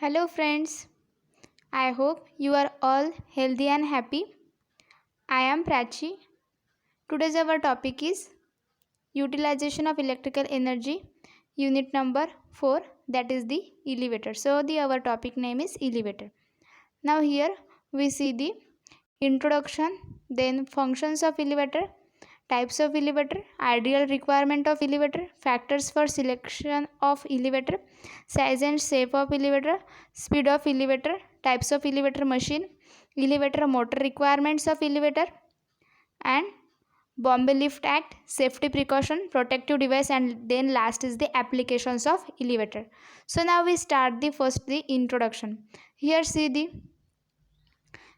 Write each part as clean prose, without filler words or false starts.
Hello, friends. I hope you are all healthy and happy. I am Prachi. Today's our topic is utilization of electrical energy, unit number 4, that is the elevator. So, our topic name is elevator. Now, here we see the introduction, then functions of elevator, types of elevator, ideal requirement of elevator, factors for selection of elevator, size and shape of elevator, speed of elevator, types of elevator machine, elevator motor requirements of elevator, and Bombay Lift Act, safety precaution, protective device, and then last is the applications of elevator. So now we start the introduction. Here see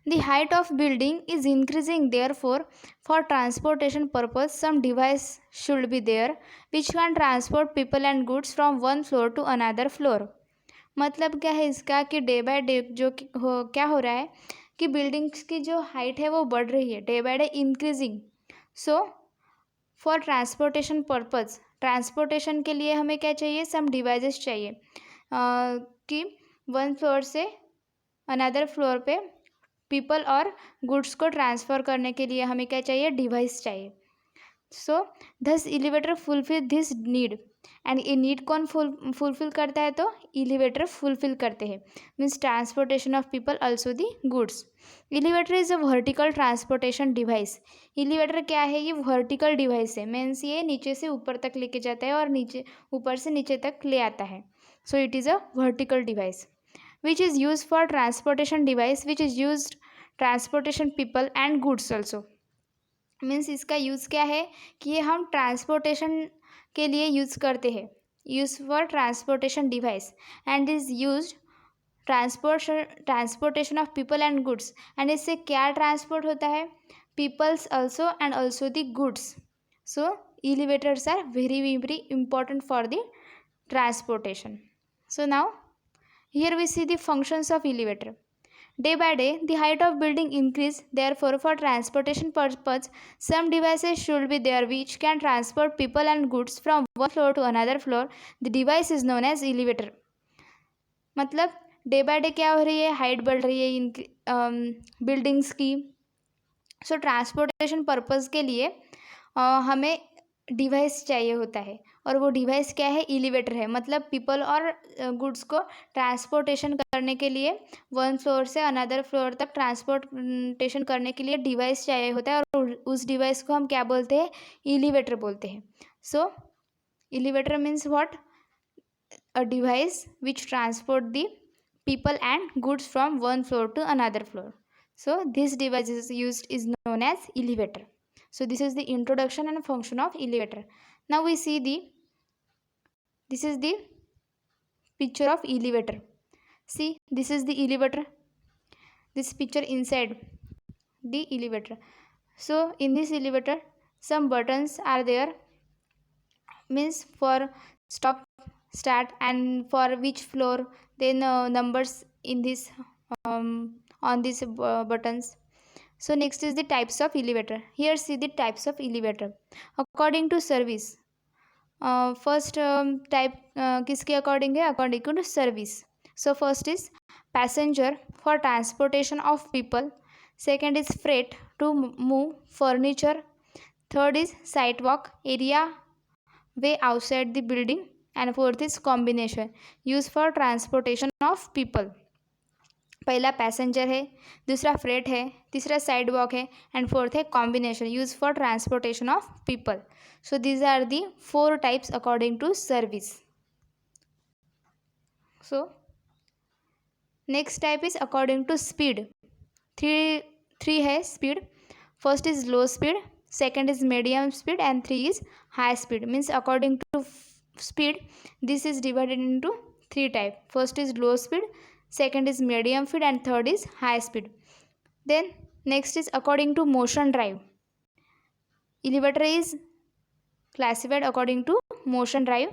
the height of building is increasing, therefore for transportation purpose some device should be there which can transport people and goods from one floor to another floor. मतलब क्या है इसका कि day by day क्या हो रहा है कि बिल्डिंग्स की जो हाइट है वो बढ़ रही है, day by day increasing. So for transportation purpose, transportation के लिए हमें क्या चाहिए, सम डिवाइसेस चाहिए कि वन फ्लोर से अनदर फ्लोर पे पीपल और गुड्स को ट्रांसफ़र करने के लिए हमें क्या चाहिए, डिवाइस चाहिए. सो दस elevator fulfil this need. And ये नीड कौन फुलफिल करता है, तो एलिवेटर फुलफिल करते हैं. Means transportation of people also the goods. Elevator is a vertical transportation device. Elevator क्या है, ये वर्टिकल डिवाइस है. मीन्स ये नीचे से ऊपर तक लेके जाता है और नीचे ऊपर से नीचे तक ले आता है. So it is a vertical device which is used for transportation device which is used transportation people and goods also. Means इसका यूज़ क्या है कि ये हम ट्रांसपोर्टेशन के लिए यूज़ करते हैं. Use for transportation device and is use transportation of people and goods. And इससे क्या ट्रांसपोर्ट होता है, peoples also and also the goods. So elevators are very very important for the transportation. So now here we see the functions of elevator. Day by day, the height of building increase. Therefore, for transportation purpose, some devices should be there which can transport people and goods from one floor to another floor. The device is known as elevator. मतलब day by day क्या हो रही है, height बढ़ रही है buildings की. सो transportation purpose के लिए हमें डिवाइस चाहिए होता है और वो डिवाइस क्या है, एलिवेटर है. मतलब पीपल और गुड्स को ट्रांसपोर्टेशन करने के लिए वन फ्लोर से अनदर फ्लोर तक ट्रांसपोर्टेशन करने के लिए डिवाइस चाहिए होता है और उस डिवाइस को हम क्या बोलते हैं, एलिवेटर बोलते हैं. So elevator means what, a device which transport the people and goods from one floor to another floor. So this device is known as elevator. So this is the introduction and function of elevator. Now we see this is the picture of elevator. See, this is the elevator. This picture inside the elevator. So in this elevator, some buttons are there. Means for stop, start, and for which floor. Then numbers in this on these buttons. So next is the types of elevator. Here see the types of elevator according to service. First type किसके according है, according to service. So first is passenger for transportation of people. Second is freight to move furniture. Third is sidewalk area way outside the building. And fourth is combination used for transportation of people. पहला passenger है, दूसरा freight है, तीसरा sidewalk है and fourth है combination use for transportation of people. So these are the 4 types according to service. So next type is according to speed. Three है speed. First is low speed, second is medium speed and 3 is high speed. Means according to speed this is divided into 3 type. First is low speed, second is medium speed and third is high speed. Then next is according to motion drive. Elevator is classified according to motion drive.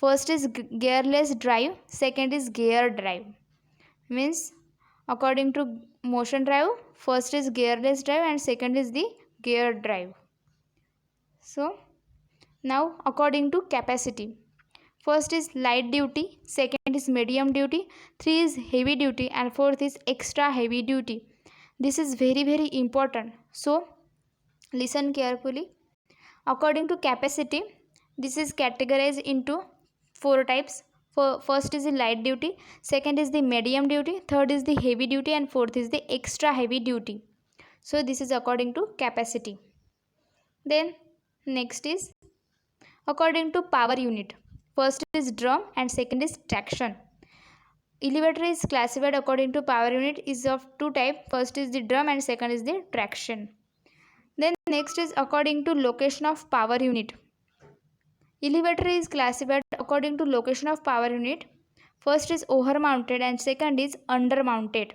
First is gearless drive, second is gear drive. Means according to motion drive, first is gearless drive and second is the gear drive. So now according to capacity, First is light duty, second is medium duty, 3 is heavy duty, and 4th is extra heavy duty. This is very important. So listen carefully. According to capacity, this is categorized into 4 types. First is the light duty, second is the medium duty, third is the heavy duty, and fourth is the extra heavy duty. So this is according to capacity. Then next is according to power unit. First is drum and second is traction. Elevator is classified according to power unit is of 2 types. First is the drum and second is the traction. Then next is according to location of power unit. Elevator is classified according to location of power unit. First is over mounted and second is under mounted.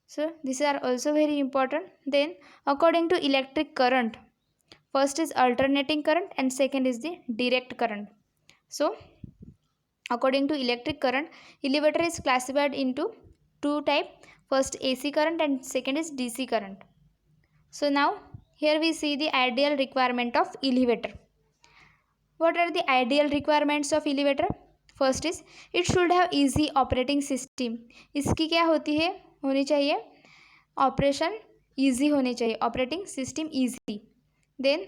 So these are also very important. Then according to electric current, first is alternating current and second is the direct current. So according to electric current, elevator is classified into 2 types. First AC current and second is DC current. So now here we see the ideal requirement of elevator. What are the ideal requirements of elevator? First is it should have easy operating system. इसकी क्या होती है, होनी चाहिए operation easy होनी चाहिए, operating system easy. Then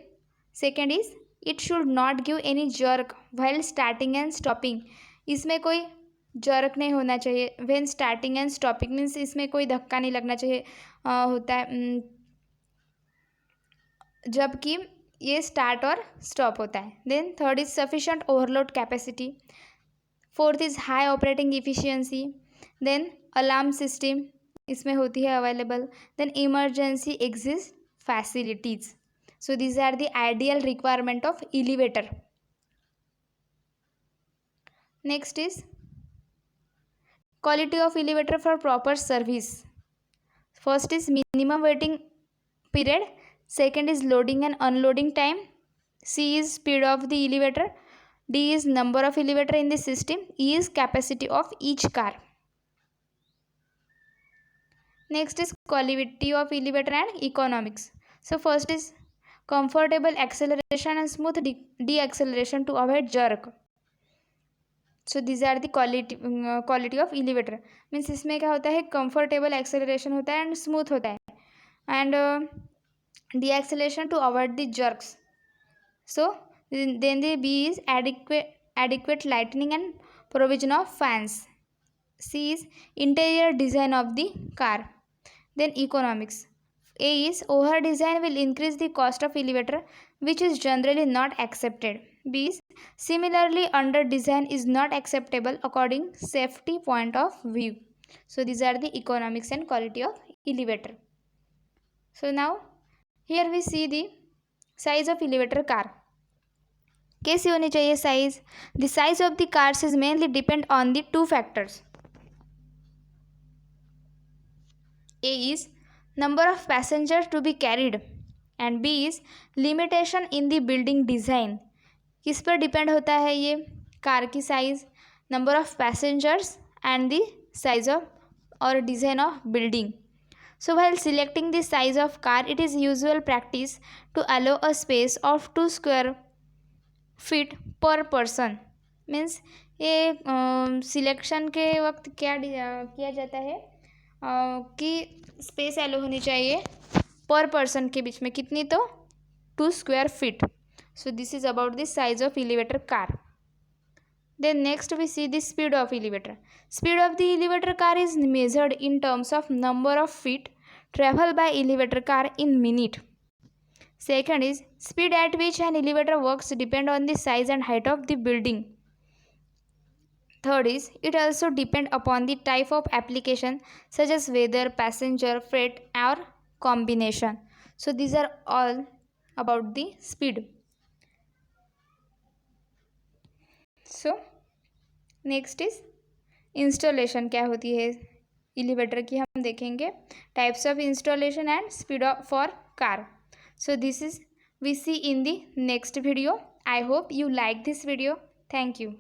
second is it should not give any jerk while starting and stopping. इसमें कोई जर्क नहीं होना चाहिए. When starting and stopping means इसमें कोई धक्का नहीं लगना चाहिए होता है जबकि ये स्टार्ट और स्टॉप होता है. Then third is sufficient overload capacity. Fourth is high operating efficiency. Then alarm system इसमें होती है available. Then emergency exit facilities. So these are the ideal requirement of elevator. Next is quality of elevator for proper service. First is minimum waiting period, second is loading and unloading time, C is speed of the elevator, D is number of elevator in the system, E is capacity of each car. Next is quality of elevator and economics. So first is comfortable acceleration and smooth deceleration to avoid jerk. So these are the quality of elevator. Means इसमें क्या होता है, comfortable acceleration होता है and smooth होता है and deceleration to avoid the jerks. So then the B is adequate lightning and provision of fans. C is interior design of the car. Then economics. A is over design will increase the cost of elevator which is generally not accepted. B is similarly under design is not acceptable according safety point of view. So these are the economics and quality of elevator. So now here we see the size of elevator car. कैसी होनी चाहिए size? The size of the cars is mainly depend on the 2 factors. A is number of passengers to be carried and B is limitation in the building design. किस पर depend होता है ये car की size, number of passengers and the size of और design of building. So while selecting the size of car it is usual practice to allow a space of 2 square feet per person. Means ये selection के वक्त क्या किया जाता है कि space yellow होनी चाहिए पर पर्सन के बीच में कितनी, तो 2 square feet. So this is about the size of elevator car. Then next we see the speed of elevator. Speed of the elevator car is measured in terms of number of feet travel by elevator car in minute. Second is speed at which an elevator works depend on the size and height of the building. Third is it also depend upon the type of application such as weather, passenger, freight or combination. So these are all about the speed. So next is installation क्या होती है elevator की हम देखेंगे, types of installation and speed for car. So this is we see in the next video. I hope you like this video. Thank you.